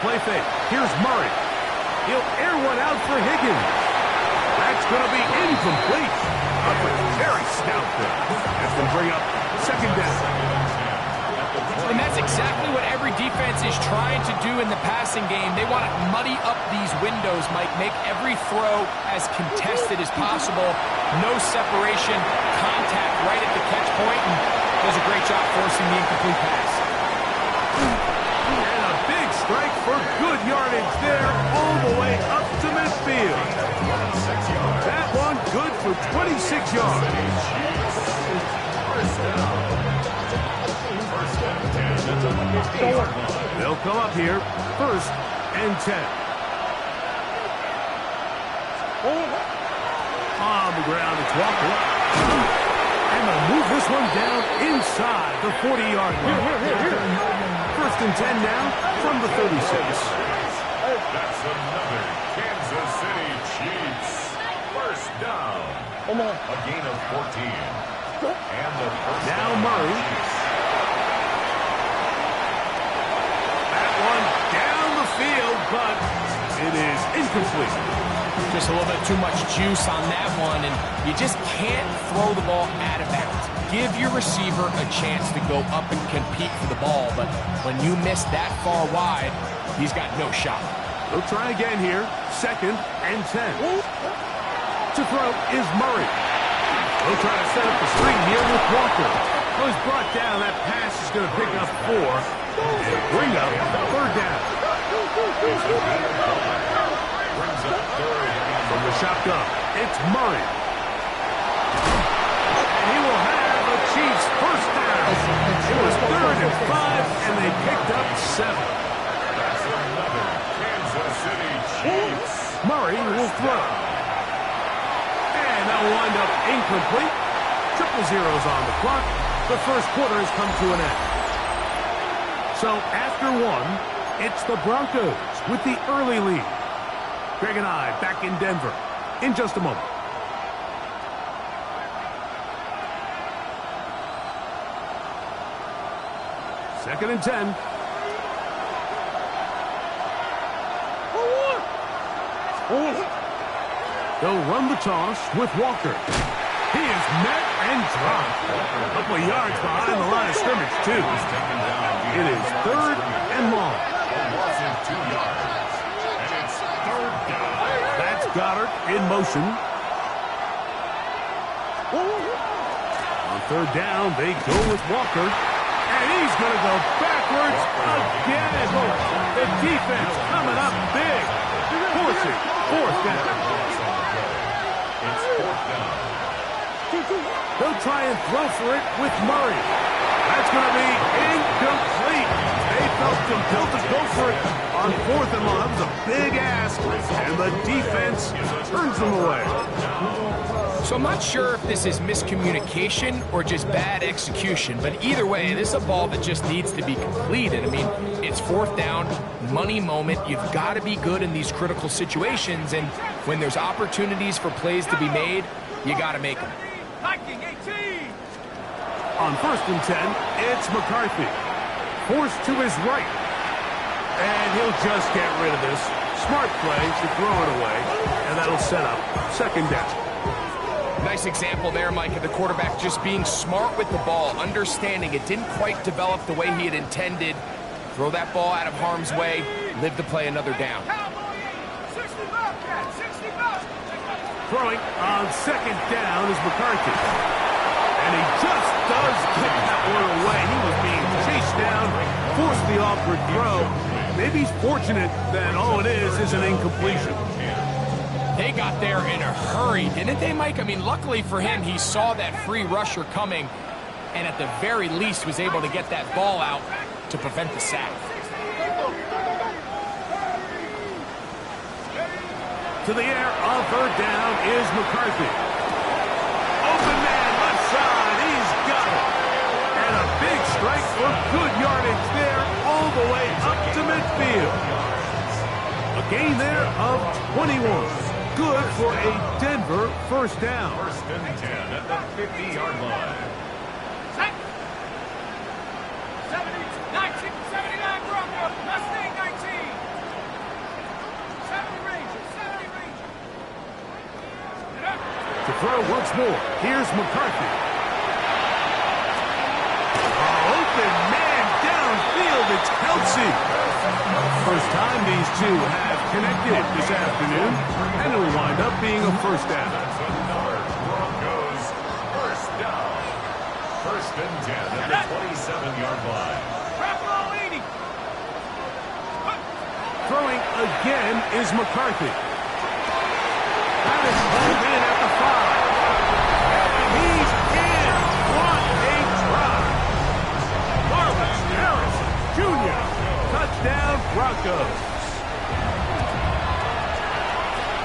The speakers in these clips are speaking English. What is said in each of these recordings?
Play fake. Here's Murray. He'll air one out for Higgins. That's going to be incomplete. A very stout there. That's going to bring up second down. And that's exactly what every defense is trying to do in the passing game. They want to muddy up these windows, Mike, make every throw as contested as possible. No separation, contact right at the catch point, and does a great job forcing the incomplete pass. And a big strike for good yardage there, all the way up to midfield. That one good for 26 yards. They'll come up here, 1st and 10. On the ground, it's Walker. And they'll move this one down inside the 40-yard line. 1st and 10 now from the 36. That's another Kansas City Chiefs 1st down. A gain of 14. And the first now Murray. That one down the field, but it is incomplete. Just a little bit too much juice on that one, and you just can't throw the ball out of bounds. Give your receiver a chance to go up and compete for the ball, but when you miss that far wide, he's got no shot. They'll try again here, 2nd and 10. To throw is Murray. They'll try to set up the screen here with Walker. Well, he's brought down. That pass is going to pick up 4 and bring up 3rd down. From the shotgun, it's Murray. And he will have the Chiefs' 1st down. It was 3rd and 5, and they picked up 7. That's another Kansas City Chiefs. Murray will throw. And that'll wind up incomplete. 0-0 on the clock. The 1st quarter has come to an end. So after 1, it's the Broncos with the early lead. Greg and I back in Denver in just a moment. Second and 10. They'll run the toss with Walker. He is met and dropped. A couple of yards behind the line of scrimmage, too. It is 3rd and long. That's Goddard in motion. On 3rd down, they go with Walker. And he's going to go backwards again. The defense coming up big. Forcing 4th down. It's 4th down. They'll try and throw for it with Murray. That's going to be incomplete. They felt compelled to go for it on 4th and long. That was a big ask, and the defense turns them away. So I'm not sure if this is miscommunication or just bad execution, but either way, this is a ball that just needs to be completed. I mean, it's 4th down, money moment. You've got to be good in these critical situations, and when there's opportunities for plays to be made, you got to make them. On 1st and 10, it's McCarthy. Forced to his right. And he'll just get rid of this. Smart play to throw it away, and that'll set up 2nd down. Nice example there, Mike, of the quarterback just being smart with the ball, understanding it didn't quite develop the way he had intended. Throw that ball out of harm's way, live to play another down. Throwing on 2nd down is McCarthy. And he just does get that one away. He was being chased down, forced the awkward throw. Maybe he's fortunate that all it is an incompletion. They got there in a hurry, didn't they, Mike? I mean, luckily for him, he saw that free rusher coming, and at the very least was able to get that ball out to prevent the sack. To the air on 3rd down is McCarthy. Open man, left side, he's got it. And a big strike for good yardage there, all the way up to midfield. A gain there of 21. Good for a Denver 1st down. 1st and 10 at the 50-yard line. 79 Broncos, Mustang 19. throw once more. Here's McCarthy. Open man downfield. It's Kelsey. First time these two have connected this afternoon, and it'll wind up being a first down. Broncos first down. First and 10 at the 27-yard line. Throwing again is McCarthy. That is pulled in at the 5. And he's in. What a try. Marvin Harrison Jr. Touchdown Broncos.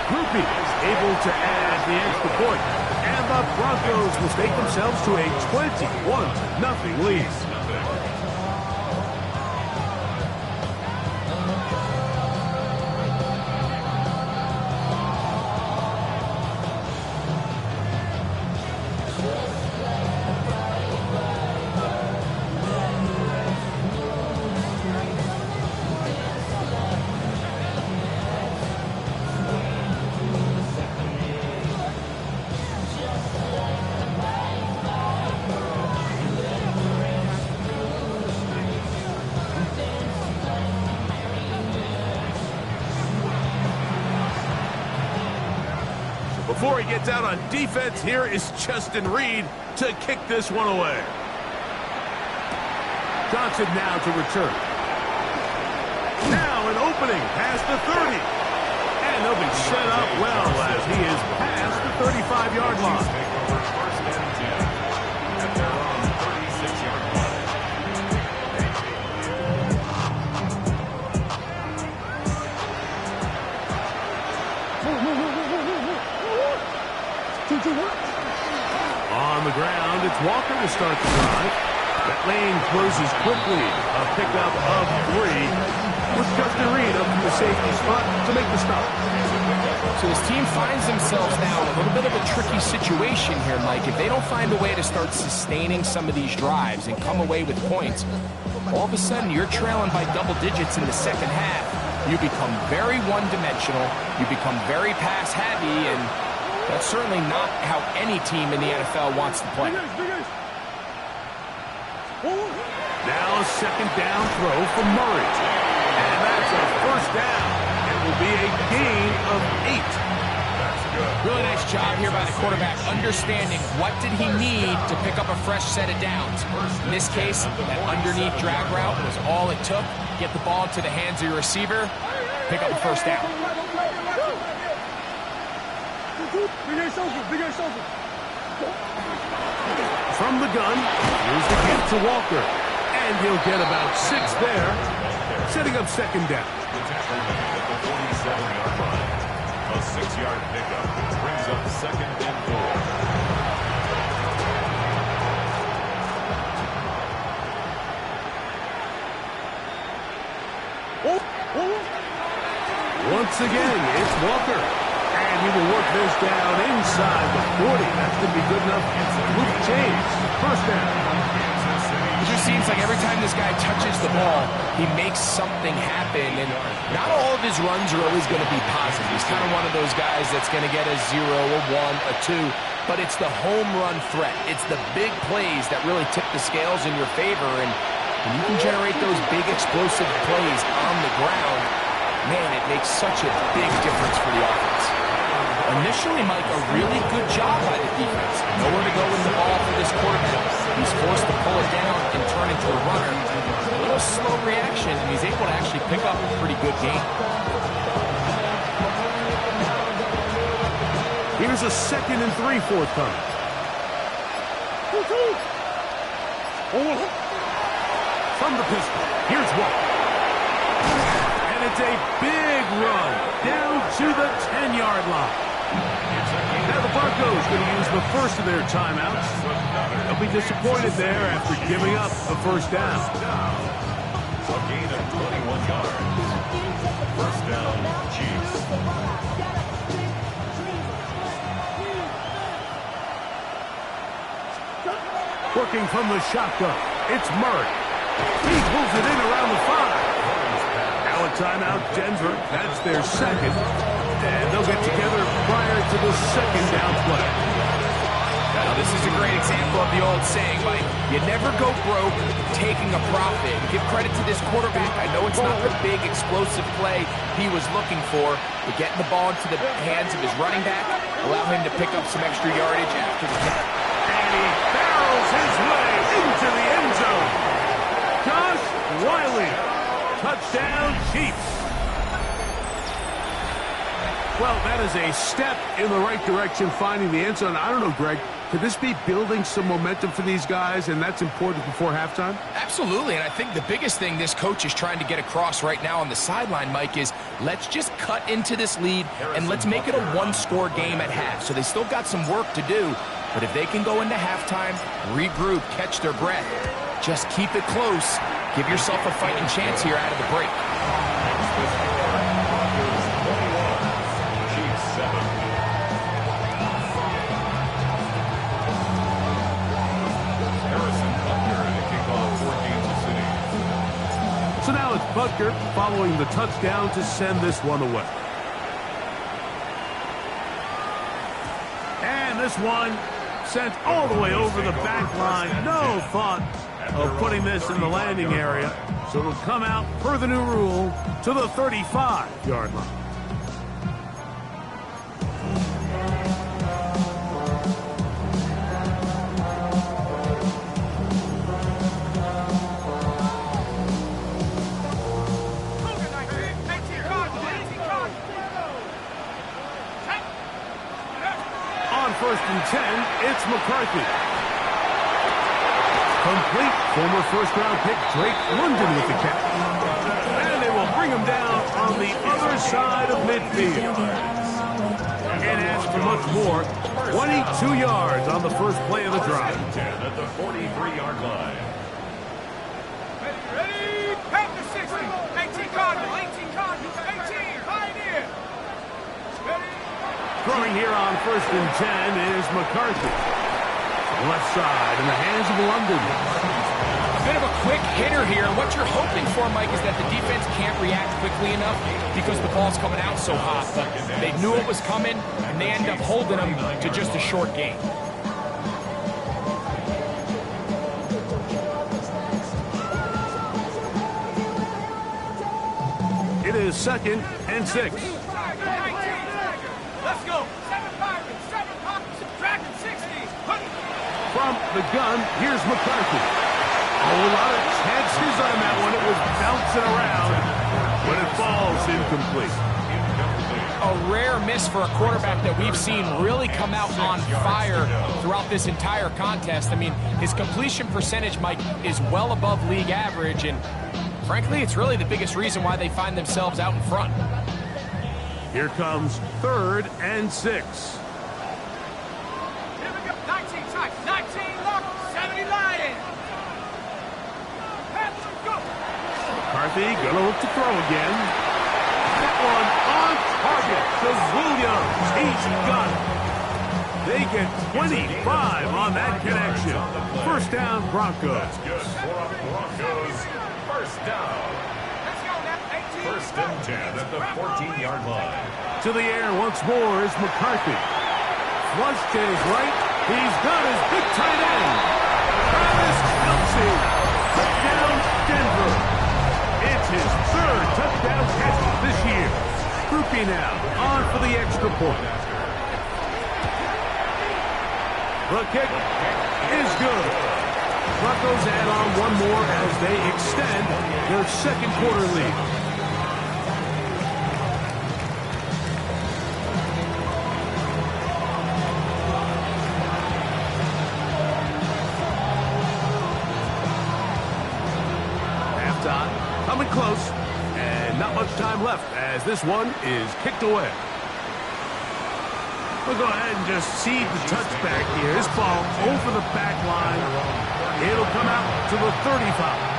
Groupie is able to add the extra point. And the Broncos will take themselves to a 21-0 lead. Before he gets out on defense, here is Justin Reed to kick this one away. Johnson now to return. Now an opening past the 30. And they'll be set up well as he is past the 35-yard line. First and 10 at their own 36-yard line. On the ground, it's Walker to start the drive. That lane closes quickly. A pickup of 3 with Justin Reed up to the safety spot to make the stop. So this team finds themselves now in a little bit of a tricky situation here, Mike. If they don't find a way to start sustaining some of these drives and come away with points, all of a sudden you're trailing by double digits in the second half. You become very one-dimensional. You become very pass-heavy, and that's certainly not how any team in the NFL wants to play. Now a second down throw from Murray. And that's a first down. It will be a gain of 8. Really nice job here by the quarterback, understanding what did he need to pick up a fresh set of downs. In this case, that underneath drag route was all it took. Get the ball into the hands of your receiver, pick up a first down. From the gun, here's the give to Walker. And he'll get about 6 there, setting up second down. At the 47-yard line. A 6-yard pickup brings up second and 4. Once again, it's Walker. And he will work this down inside the 40. That's going to be good enough to move the chains. First down. It just seems like every time this guy touches the ball, he makes something happen. And not all of his runs are always going to be positive. He's kind of one of those guys that's going to get a 0, a 1, a 2. But it's the home run threat. It's the big plays that really tip the scales in your favor. And when you can generate those big explosive plays on the ground, man, it makes such a big difference for the offense. Initially, Mike, a really good job by the defense. Nowhere to go with the ball for this quarterback. He's forced to pull it down and turn into a runner. A little slow reaction, and he's able to actually pick up a pretty good game. Here's a 2nd and 3 forthcoming. From the pistol, here's Walker. And it's a big run down to the 10-yard line. Now the Broncos going to use the first of their timeouts. They'll be disappointed there after giving up the first down. A gain of 21 yards. First down, Chiefs. Working from the shotgun, it's Murray. He pulls it in around the 5. Now a timeout, Denver. That's their second. And they'll get together prior to the second down play. Now, this is a great example of the old saying, Mike, you never go broke taking a profit. And give credit to this quarterback. I know it's not the big, explosive play he was looking for, but getting the ball into the hands of his running back, allow him to pick up some extra yardage after the catch. And he barrels his way into the end zone. Josh Wiley, touchdown Chiefs. Well, that is a step in the right direction, finding the end zone. I don't know, Greg, could this be building some momentum for these guys, and that's important before halftime? Absolutely, and I think the biggest thing this coach is trying to get across right now on the sideline, Mike, is let's just cut into this lead, and let's make it a one-score game at half. So they still got some work to do, but if they can go into halftime, regroup, catch their breath, just keep it close, give yourself a fighting chance here out of the break. So now it's Butker following the touchdown to send this one away. And this one sent all the way over the back line. No thought of putting this in the landing area. So it'll come out, per the new rule, to the 35-yard line. First and 10, it's McCarthy. Complete, former first-round pick Drake London with the catch. And they will bring him down on the other side of midfield. And as for much more, 22 yards on the first play of the drive. 10 at the 43-yard line. Ready? Pack the 60. 18 Cardinal, 18 Cardinal, 18, Pioneer. Ready? Throwing here on first and 10 is McCarthy. Left side in the hands of London. A bit of a quick hitter here. What you're hoping for, Mike, is that the defense can't react quickly enough because the ball's coming out so hot. But they knew it was coming, and they end up holding them to just a short game. It is second and 6. Let's go. 7 Pirates, 7 Pops, subtracting 60. From the gun, here's McCarthy. A lot of chances on that one. It was bouncing around, but it falls incomplete. A rare miss for a quarterback that we've seen really come out on fire throughout this entire contest. I mean, his completion percentage, Mike, is well above league average, and frankly, it's really the biggest reason why they find themselves out in front. Here comes third and 6. Here we go. 19 tight, 19 lock, 70 Lions. Go. McCarthy gonna look to throw again. That one on target to Williams. He's got it. They get 25 on that connection. First down, Broncos. That's good for a Broncos first down. Let's go now. 18. First and 10 at the 14-yard line. To the air once more is McCarthy. Flush to his right. He's got his big tight end. Travis Kelce. Touchdown, Denver. It's his third touchdown catch this year. Groupie now on for the extra point. The kick is good. Broncos add on one more as they extend their second quarter lead. Coming close, and not much time left as this one is kicked away. We'll go ahead and just seed the touchback here. This ball over the back line. It'll come out to the 35.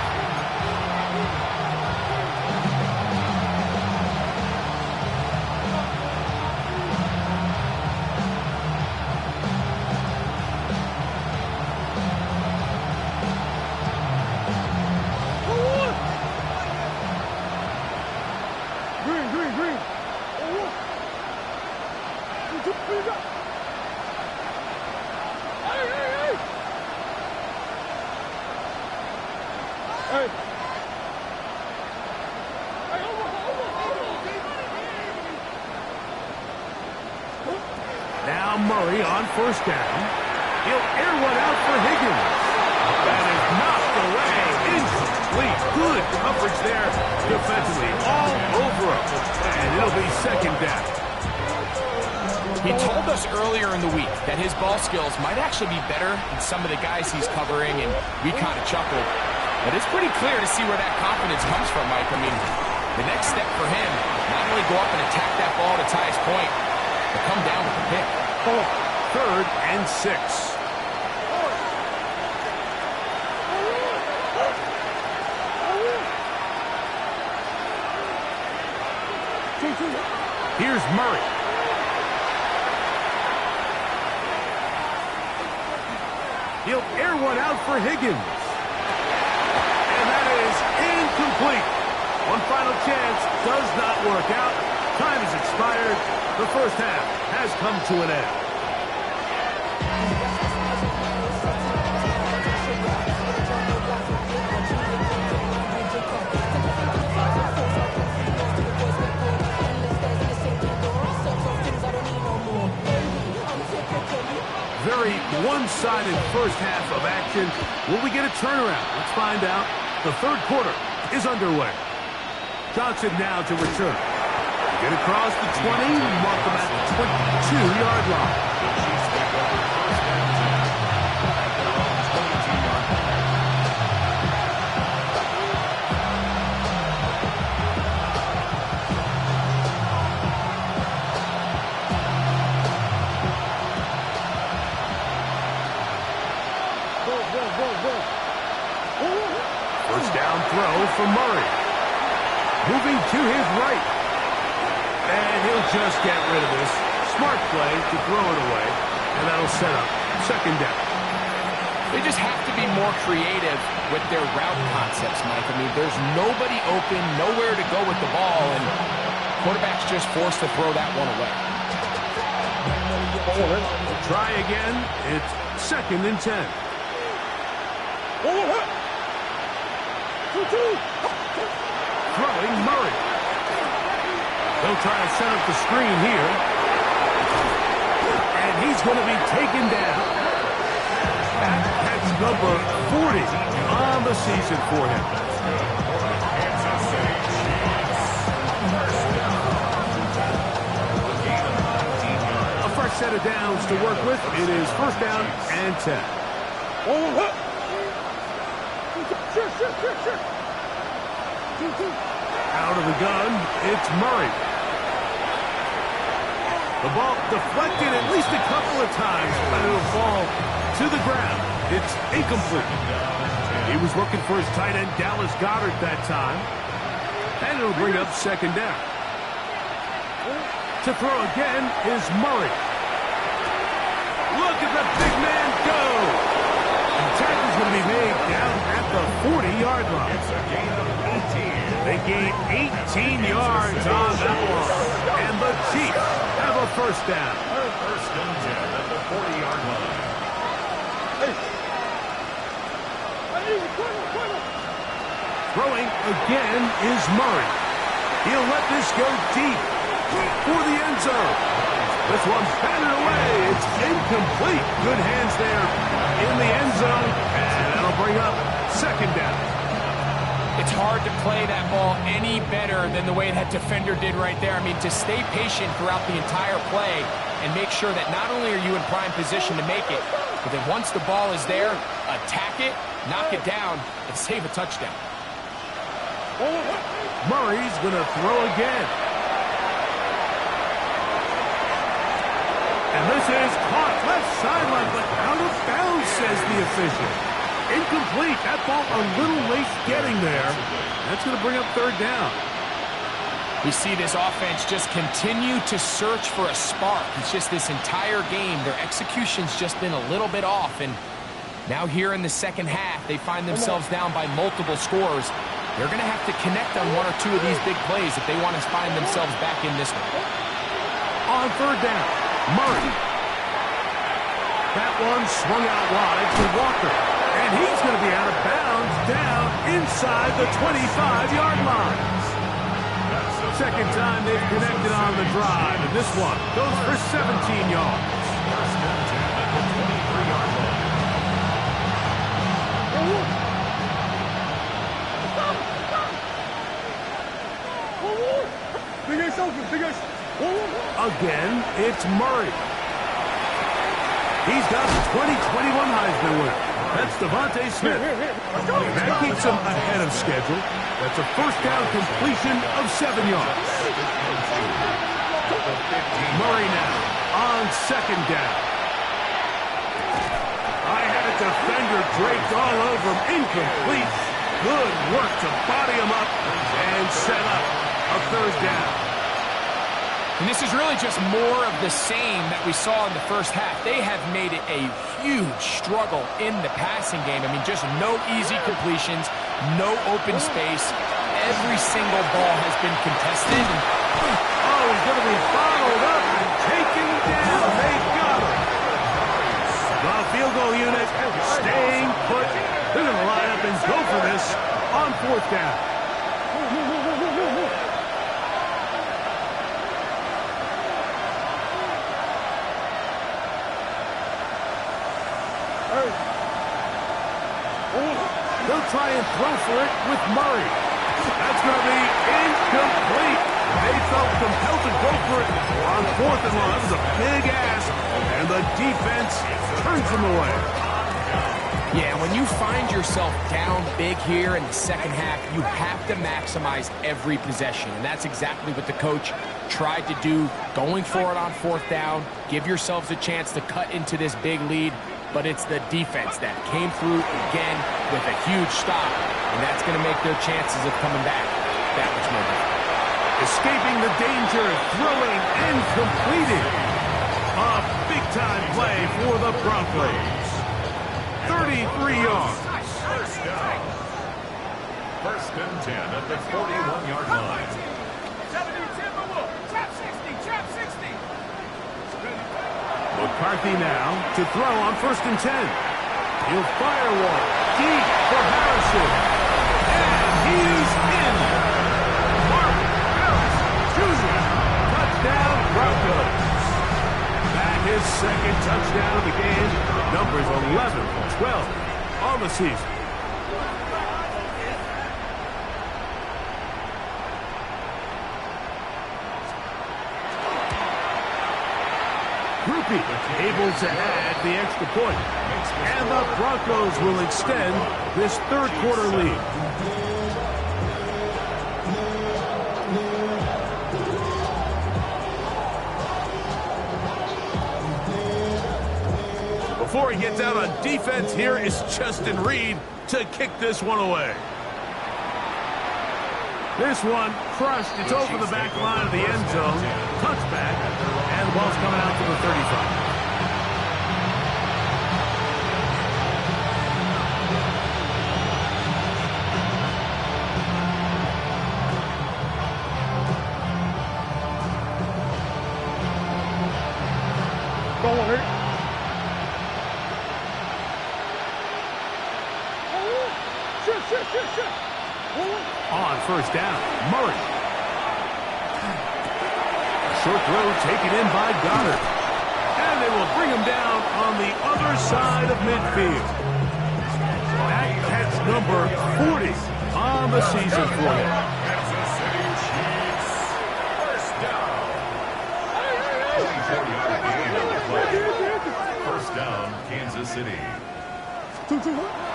Now Murray on first down. He'll air one out for Higgins. That is knocked away. Incomplete. Good coverage there defensively. All over him. And it'll be second down. He told us earlier in the week that his ball skills might actually be better than some of the guys he's covering, and we kind of chuckled. But it's pretty clear to see where that confidence comes from, Mike. I mean, the next step for him, not only go up and attack that ball at its highest point, but come down with the pick. 3rd and 6. Here's Murray. He'll air one out for Higgins. And that is incomplete. One final chance does not work out. Time has expired. The first half has come to an end. Very one-sided first half of action. Will we get a turnaround? Let's find out. The third quarter is underway. Johnson now to return. Get across the 20, mark them at the 22-yard line. First down throw for Murray. Moving to his right. And he'll just get rid of this. Smart play to throw it away. And that'll set up second down. They just have to be more creative with their route concepts, Mike. I mean, there's nobody open, nowhere to go with the ball, and quarterback's just forced to throw that one away. Try again. It's 2nd and 10. Throwing Murray. They'll try to set up the screen here. And he's going to be taken down. That's number 40 on the season for him. A fresh set of downs to work with. It is first down and 10. Out of the gun, it's Murray. The ball deflected at least a couple of times, but it'll fall to the ground. It's incomplete. He was looking for his tight end, Dallas Goedert, that time. And it'll bring up second down. To throw again is Murray. Look at the big man go. The tackle's going to be made down at the 40-yard line. It's a gain of 18. They gain 18 yards on that one. And the Chiefs have a first down. First and 10 at the 40-yard line. Throwing again is Murray. He'll let this go deep for the end zone. This one's batted away. It's incomplete. Good hands there in the end zone. And that'll bring up second down. It's hard to play that ball any better than the way that defender did right there. I mean, to stay patient throughout the entire play and make sure that not only are you in prime position to make it, but that once the ball is there, attack it, knock it down, and save a touchdown. Murray's going to throw again. And this is caught left sideline, but out of bounds, says the official. Incomplete. That ball a little late getting there. That's going to bring up third down. We see this offense just continue to search for a spark. It's just this entire game, their execution's just been a little bit off. And now here in the second half, they find themselves down by multiple scores. They're going to have to connect on one or two of these big plays if they want to find themselves back in this one. On third down, Murray. That one swung out wide to Walker. And he's going to be out of bounds down inside the 25-yard line. Second time they've connected on the drive, and this one goes for 17 yards. First and 10 at the 23-yard line. Again, it's Murray. He's got the 2021 Heisman winner. That's Devontae Smith. That keeps him ahead of schedule. That's a first down completion of 7 yards. Murray now on second down. I had a defender draped all over him. Incomplete. Good work to body him up and set up a third down. And this is really just more of the same that we saw in the first half. They have made it a huge struggle in the passing game. I mean, just no easy completions, no open space. Every single ball has been contested. Oh, he's going to be followed up and taken down. They got him. The field goal unit staying put. They're going to line up and go for this on fourth down. They'll try and throw for it with Murray. That's going to be incomplete. They felt compelled to go for it on fourth and long. That was a big ask, and the defense turns them away. Yeah, when you find yourself down big here in the second half, you have to maximize every possession, and that's exactly what the coach tried to do, going for it on fourth down, give yourselves a chance to cut into this big lead. But it's the defense that came through again with a huge stop, and that's going to make their chances of coming back that much more difficult. Escaping the danger, throwing and completing. A big-time play for the Broncos. 33 yards. First down. First and 10 at the 41-yard line. McCarthy now to throw on first and 10. He'll fire one deep for Harrison. And he's in. Mark Harrison Jr. Touchdown Broncos. Back his second touchdown of the game. Numbers 11 and 12 on the season. Groupie able to add the extra point. And the Broncos will extend this third quarter lead. Before he gets out on defense, here is Justin Reed to kick this one away. This one crushed. It's over the back line of the end zone. Touchback. And the ball's coming out to the 35. On first down, Murray. Short throw taken in by Goddard. And they will bring him down on the other side of midfield. That catch number 40 on the season for him. Kansas City Chiefs. First down. 24-yard gain on the play. First down, Kansas City.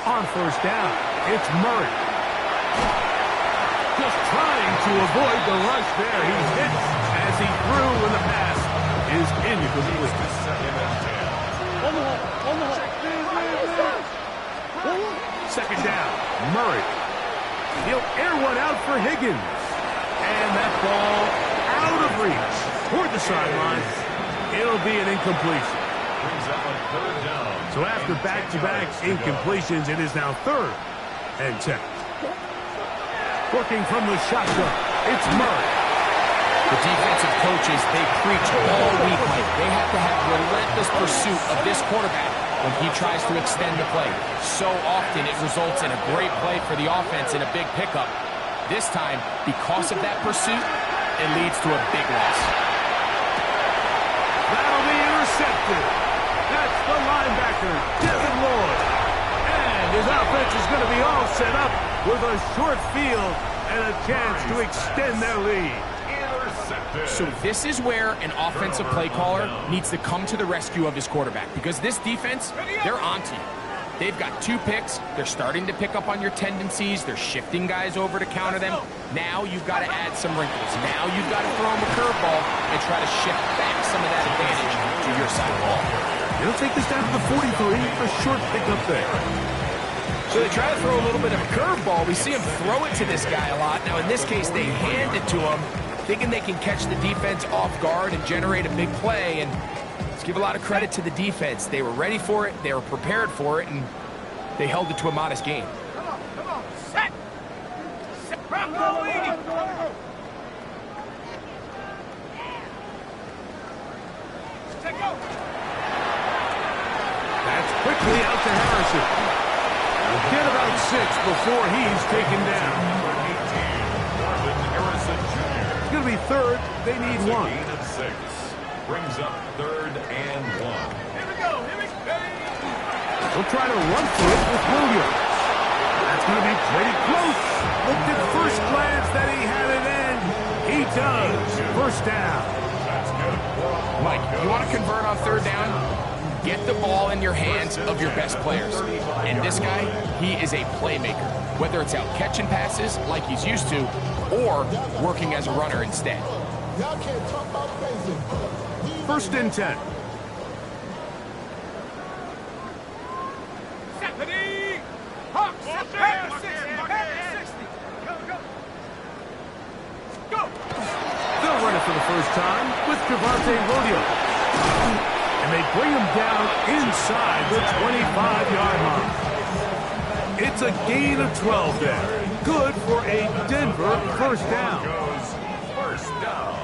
On first down, it's Murray. Just trying to avoid the rush there. He hits as he threw when the pass is incomplete. Second and 10. Second down, Murray. He'll air one out for Higgins. And that ball out of reach toward the sideline. It'll be an incompletion. Brings up a third down. So after back-to-back incompletions, it is now third and 10. Working from the shotgun, it's Murray. The defensive coaches, they preach all week, Mike. They have to have relentless pursuit of this quarterback when he tries to extend the play. So often it results in a great play for the offense and a big pickup. This time, because of that pursuit, it leads to a big loss. That'll be intercepted. That's the linebacker, Devin Lloyd. And his offense is going to be all set up with a short field and a chance to extend their lead. So this is where an offensive play caller needs to come to the rescue of his quarterback, because this defense, they're onto you. They've got 2 picks. They're starting to pick up on your tendencies. They're shifting guys over to counter them. Now you've got to add some wrinkles. Now you've got to throw them a curveball and try to shift back some of that advantage to your side of the ball. He'll take this down to the 43. A short pickup there. So they try to throw a little bit of a curveball. We see him throw it to this guy a lot. Now in this case, they hand it to him, thinking they can catch the defense off guard and generate a big play. And let's give a lot of credit to the defense. They were ready for it, they were prepared for it, and they held it to a modest gain. Come on, set! Set, Bronco, 80! Take go! That's quickly out to Harrison. He'll get about 6 before he's taken down. It's going to be third. They need 1. Gain of 6. Brings up 3rd and 1. Here we go, here we go! He'll try to run for it with Williams. That's going to be pretty close. Looked at first glance that he had it in. He does. First down. That's good. Mike, you want to convert on 3rd down? Get the ball in your hands of your best players. And this guy, he is a playmaker. Whether it's out catching passes like he's used to, or working as a runner instead. Y'all can't talk about basic. 1st and 10. Stephanie! Hawks! Back to 60! Back to 60! Go, go! Go! They'll run it for the first time with Javonte Williams. And they bring him down inside the 25-yard line. It's a gain of 12 there. Good for a Denver first down. Goes first down.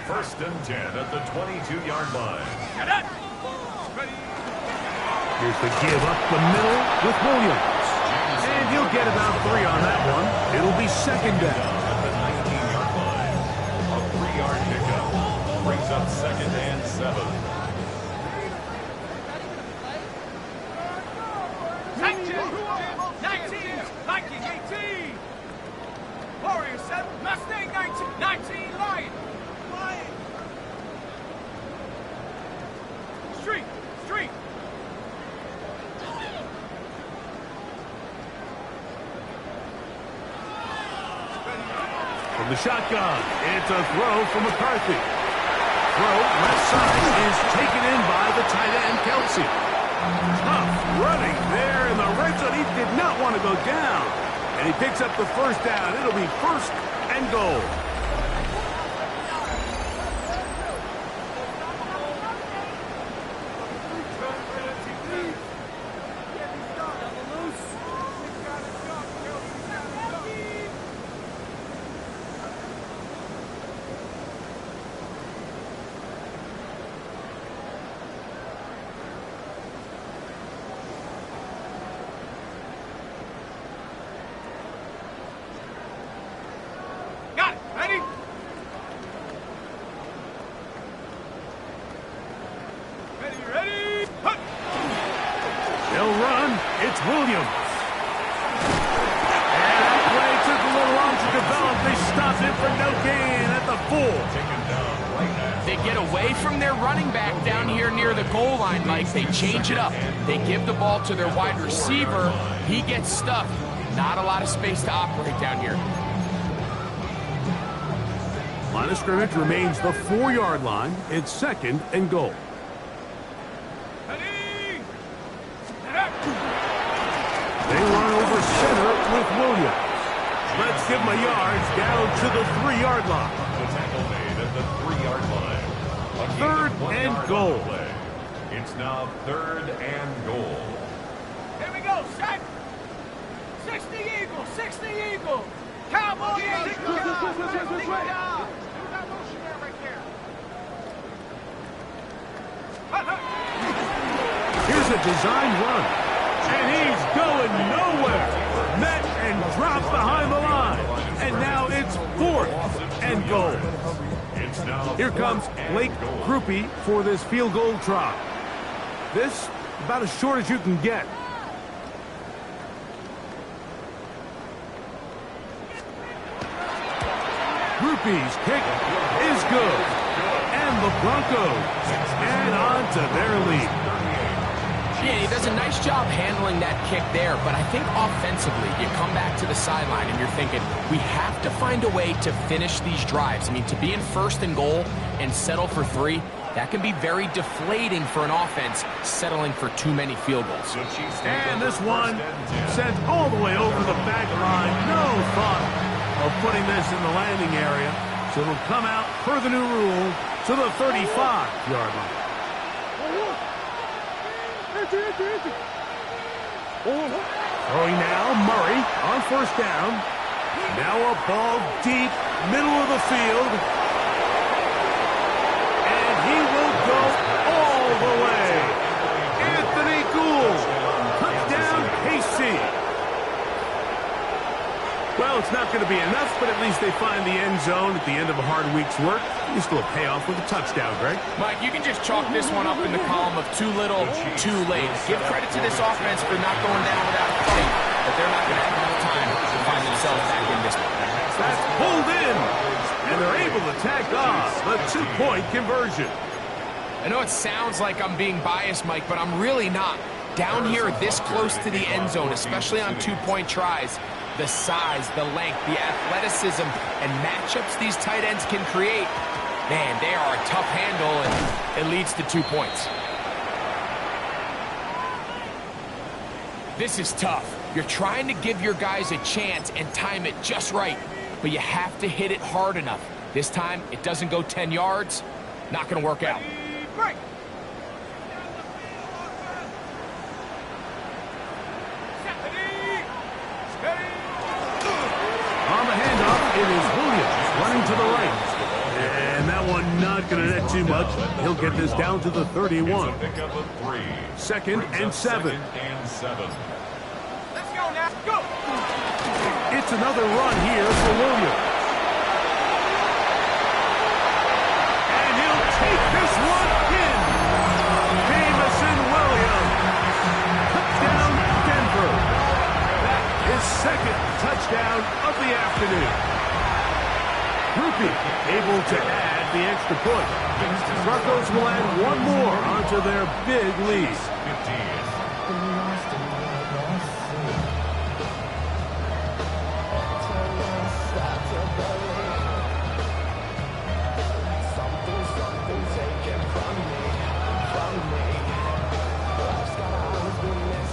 1st and 10 at the 22-yard line. Get it! Ready? Here's the give up the middle with Williams. And he'll get about 3 on that one. It'll be 2nd down. At the 19-yard line. A 3-yard pickup. Brings up 2nd and 7. 19, Viking 18. Warrior 7, Mustang 19, 19, Lion. Lion. Street. From the shotgun, it's a throw from McCarthy. Throw left side is taken in by the tight end, Kelsey. Tough running there in the red zone. He did not want to go down. And he picks up the first down. It'll be 1st and goal. Got it. Ready? Ready? Hut. They'll run. It's Williams. And that play took a little long to develop. They stopped it for no gain at the 4. They get away from their running back down here near the goal line, Mike. They change it up. They give the ball to their wide receiver. He gets stuffed. Not a lot of space to operate down here. Line of scrimmage remains the 4-yard line. It's 2nd and goal. Ready? They run over center with Williams. Let's give him a yard down to the 3-yard line. The tackle made at the 3-yard line. 3rd and goal. It's now 3rd and goal. Here we go. Set. 60 Eagle. 60 Eagle. Cowboy Eagle. Here's a design run. And he's going nowhere. Met and dropped behind the line. And now it's 4th and goal. Here comes Blake Grupe for this field goal try. This about as short as you can get. Grupe's kick is good. And the Broncos add on to their lead. Yeah, he does a nice job handling that kick there, but I think offensively, you come back to the sideline and you're thinking, we have to find a way to finish these drives. I mean, to be in 1st and goal and settle for 3, that can be very deflating for an offense settling for too many field goals. And this one sent all the way over the back line. No thought of putting this in the landing area. So it'll come out per the new rule to the 35-yard line. Throwing now, Murray on 1st down. Now a ball deep, middle of the field. And he will go all the way. Anthony Gould, touchdown KC. Well, it's not going to be enough, but at least they find the end zone at the end of a hard week's work. You still pay off with a touchdown, Greg. Mike, you can just chalk this one up in the column of too little, too late. Give credit to this offense for not going down without a fight, but they're not going to have enough time to find themselves back in this one. That's pulled in, and they're able to tack off the 2-point conversion. I know it sounds like I'm being biased, Mike, but I'm really not. Down here this close to the end zone, especially on 2-point tries, the size, the length, the athleticism, and matchups these tight ends can create, man, they are a tough handle, and it leads to 2 points. This is tough. You're trying to give your guys a chance and time it just right, but you have to hit it hard enough. This time, it doesn't go 10 yards. Not going to work out. Break. On the handoff, it is Williams running to the right. And that one not going to net too much. He'll get this down to the 31. 2nd and 7. Let's go now. Go. It's another run here for Williams. And he'll take this one in. Jamison Williams. Touchdown, Denver. That is 2nd touchdown of the afternoon. Grupe able to add the extra point. Broncos will add one more onto their big lead.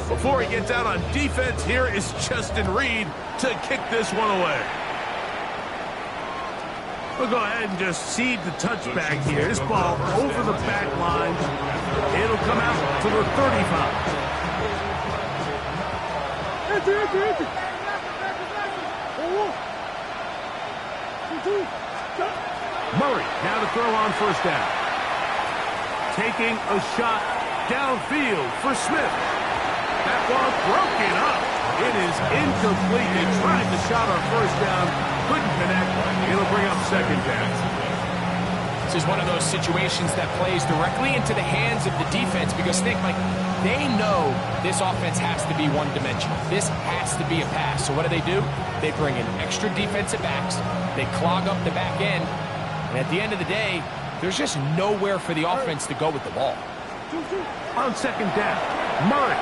Before he gets out on defense, here is Justin Reed to kick this one away. We'll go ahead and just seed the touchback here. This ball over the back line. It'll come out to the 35. Murray now to throw on 1st down. Taking a shot downfield for Smith. That ball broken up. It is incomplete. They tried the shot on 1st down. Couldn't connect. It'll bring up 2nd down. This is one of those situations that plays directly into the hands of the defense because, Nick, like, they know this offense has to be one-dimensional. This has to be a pass. So what do? They bring in extra defensive backs. They clog up the back end. And at the end of the day, there's just nowhere for the offense to go with the ball. On 2nd down, Murray.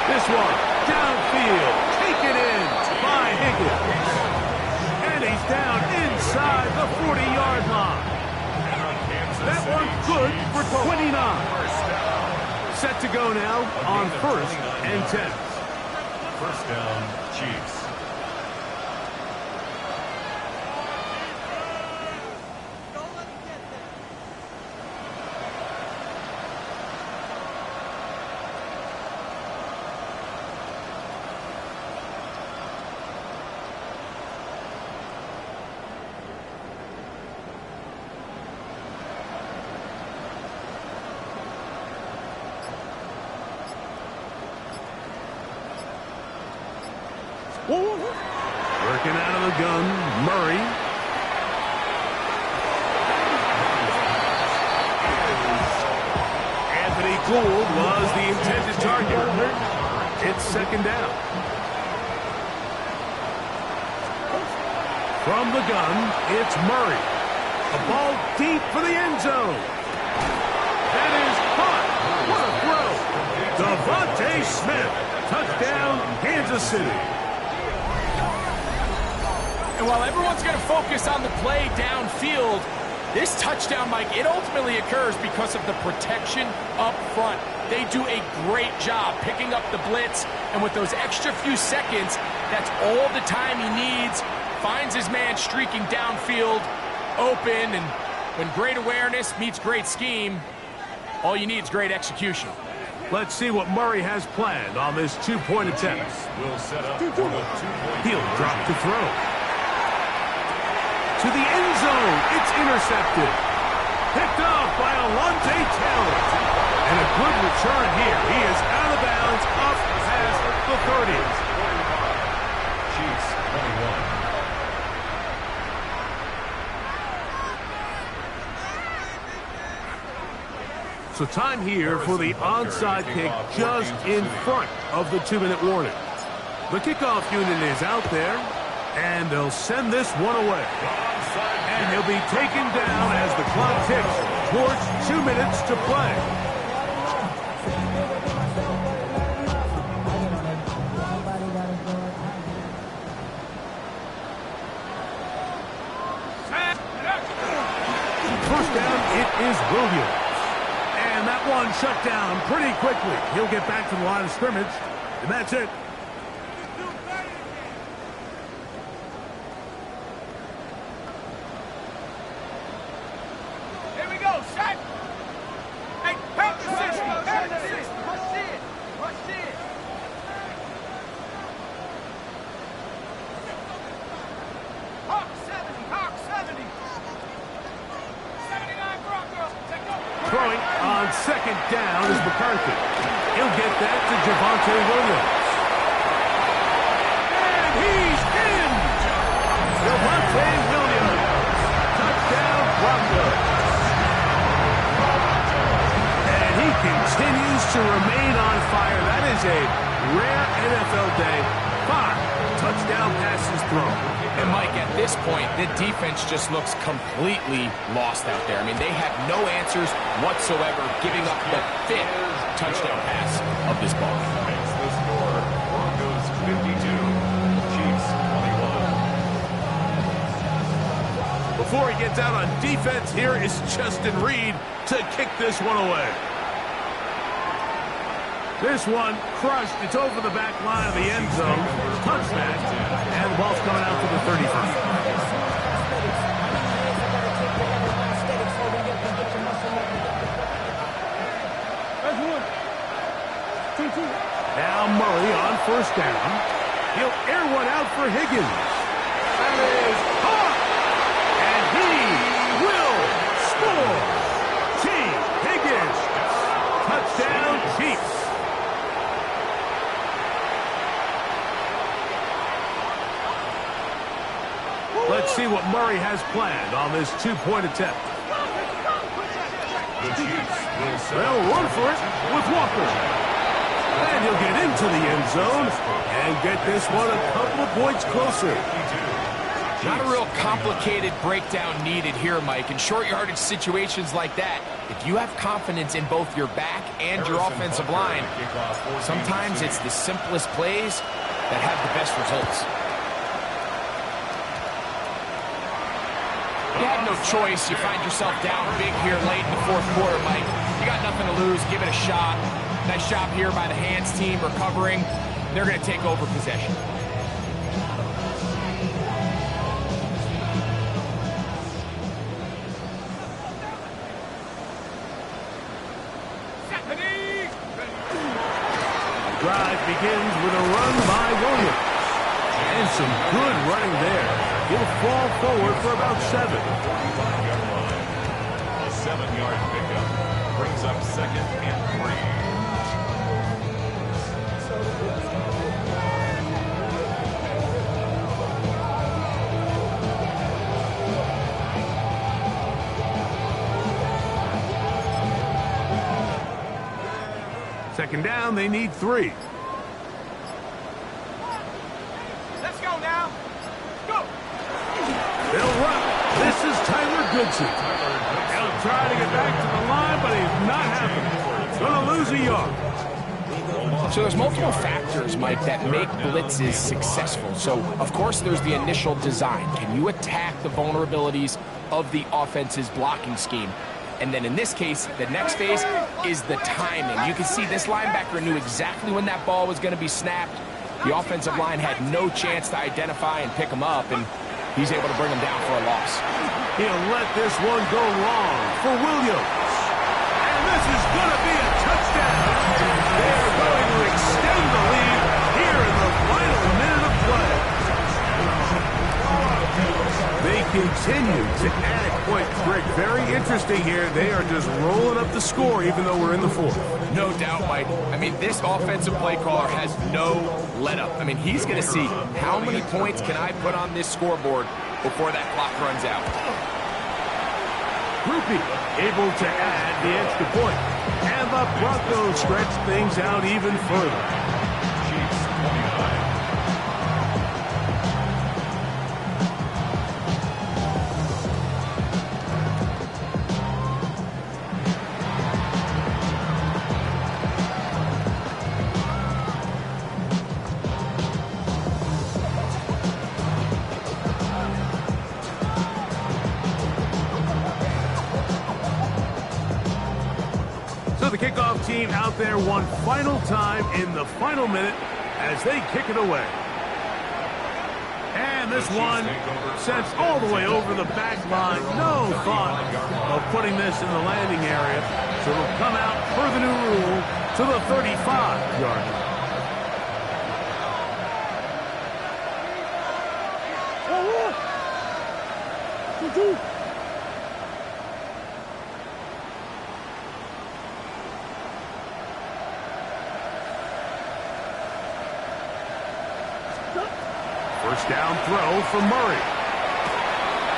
This one, downfield, taken in by Higgins. And he's down inside the 40-yard line. That one good for 29. Set to go now on 1st and 10. 1st down, Chiefs. gun, Murray. Anthony Gould was the intended target. It's second down. From the gun, it's Murray. A ball deep for the end zone. That is caught. What a throw. Devontae Smith. Touchdown, Kansas City. And while everyone's going to focus on the play downfield, this touchdown, Mike, it ultimately occurs because of the protection up front. They do a great job picking up the blitz, and with those extra few seconds, that's all the time he needs. Finds his man streaking downfield, open, and when great awareness meets great scheme, all you need is great execution. Let's see what Murray has planned on this two-point attempt. Will set up for the two-point. He'll drop to throw. To the end zone. It's intercepted. Picked off by Alontae Taylor. And a good return here. He is out of bounds up past the 30. Chiefs 21. So time here for the onside kick just in front of the 2-minute warning. The kickoff unit is out there, and they'll send this one away. And he'll be taken down as the clock ticks towards 2 minutes to play. First down, it is Williams. And that one shut down pretty quickly. He'll get back to the line of scrimmage, and that's it. Here we go, set. Hey, help the system. Help the system. Rush in. Rush in. Hawk 70. Hawk 70. 79 Broncos. Take over. Throwing on second down is McCarthy. He'll get that to Javonte Williams. And he's in! Javonte Williams. Touchdown, Broncos. And he continues to remain on fire. That is a rare NFL day. 5 touchdown passes thrown. And Mike, at this point, the defense just looks completely lost out there. I mean, they have no answers whatsoever, giving up the 5th touchdown pass of this ball. Makes the score Broncos 52, Chiefs 21. Before he gets out on defense, here is Justin Reed to kick this one away. This one crushed. It's over the back line of the end zone. Touchback. And the ball's coming out to the 35. Now Murray on first down. He'll air one out for Higgins. That is caught. And he will score. T. Higgins. Touchdown, Chiefs. Let's see what Murray has planned on this two-point attempt. The Chiefs will set They'll run for it with Walker. And he'll get into the end zone and get this one a couple of points closer. Not a real complicated breakdown needed here, Mike. In short yardage situations like that, if you have confidence in both your back and your offensive line, sometimes it's the simplest plays that have the best results. You have no choice. You find yourself down big here late in the fourth quarter, Mike. You got nothing to lose. Give it a shot. Nice job here by the hands team recovering. They're going to take over possession. Drive begins with a run by Williams. And some good running there. He'll fall forward for about 7. a 7-yard pickup. Brings up second and 3. second down, they need 3. Let's go now. Go. They'll run. This is Tyler Goodson. He'll try to get back to the line, but he's not having it. Going to lose a yard. So there's multiple factors, Mike, that make blitzes successful. So, of course, there's the initial design. Can you attack the vulnerabilities of the offense's blocking scheme? And then in this case, the next phase is the timing. You can see this linebacker knew exactly when that ball was going to be snapped. The offensive line had no chance to identify and pick him up, and he's able to bring him down for a loss. He'll let this one go long for Williams. And this is going to be a touchdown. They're going to extend the lead here in the final minute of play. They continue to add points. Greg, very interesting here. They are just rolling up the score even though we're in the 4th. No doubt, Mike. I mean, this offensive play caller has no let-up. I mean, he's going to see how many points can I put on this scoreboard before that clock runs out. Groupie able to add the extra point. And the Broncos stretch things out even further. Chiefs 29. The kickoff team out there one final time in the final minute as they kick it away. And this one sent all the way over the back line. No thought of putting this in the landing area. So it'll come out per the new rule to the 35-yard line. First down throw for Murray.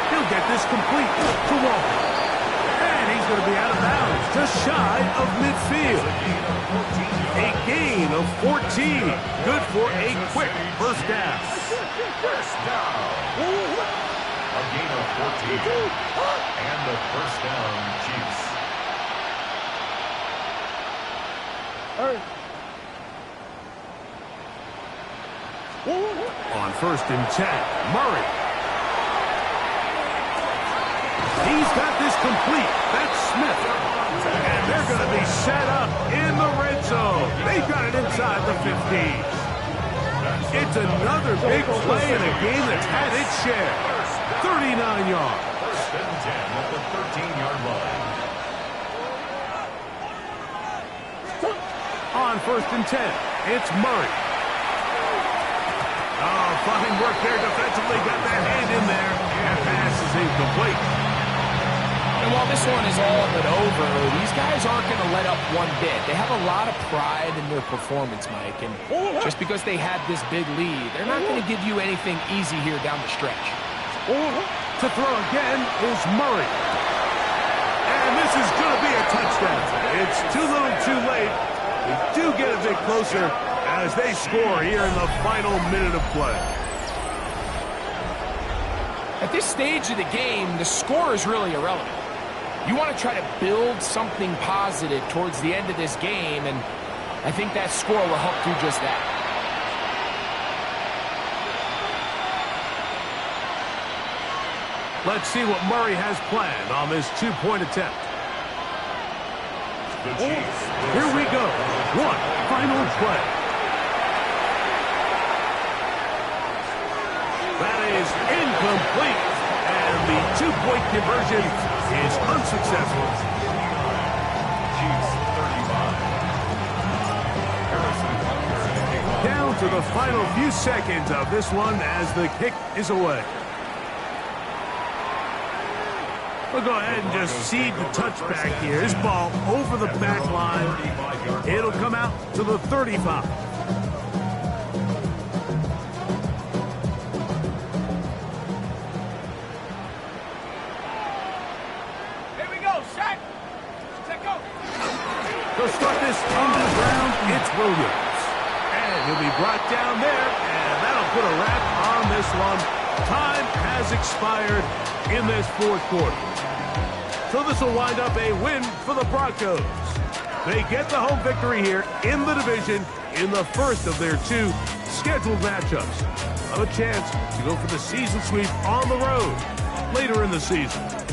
He'll get this complete to Walker. And he's going to be out of bounds, just shy of midfield. A gain of 14. Good for a quick first down. First down. A gain of 14. And the first down, Chiefs. On first and 10, Murray. He's got this complete. That's Smith. And they're going to be set up in the red zone. They've got it inside the 15. It's another big play in a game that's had its share. 39 yards. First and 10 at the 13-yard line. On first and 10, it's Murray. Oh, fine work there defensively. Got that hand in there. That pass is incomplete. And while this one is all but over, these guys aren't going to let up one bit. They have a lot of pride in their performance, Mike. And just because they had this big lead, they're not going to give you anything easy here down the stretch. To throw again is Murray. And this is going to be a touchdown. It's too little too late. We do get a bit closer as they score here in the final minute of play. At this stage of the game, the score is really irrelevant. You want to try to build something positive towards the end of this game, and I think that score will help do just that. Let's see what Murray has planned on this two-point attempt. Here we go. One final play. That is incomplete. And the two-point conversion is unsuccessful. Chiefs 35. Down to the final few seconds of this one as the kick is away. We'll go ahead and just cede the touchback here. This ball over the back line. It'll come out to the 35. Here we go, Shaq. Check go. The To start this on the ground, it's Williams. And he'll be brought down there, and that'll put a wrap on this one. Time has expired in this fourth quarter. So this will wind up a win for the Broncos. They get the home victory here in the division in the first of their two scheduled matchups. Have a chance to go for the season sweep on the road later in the season.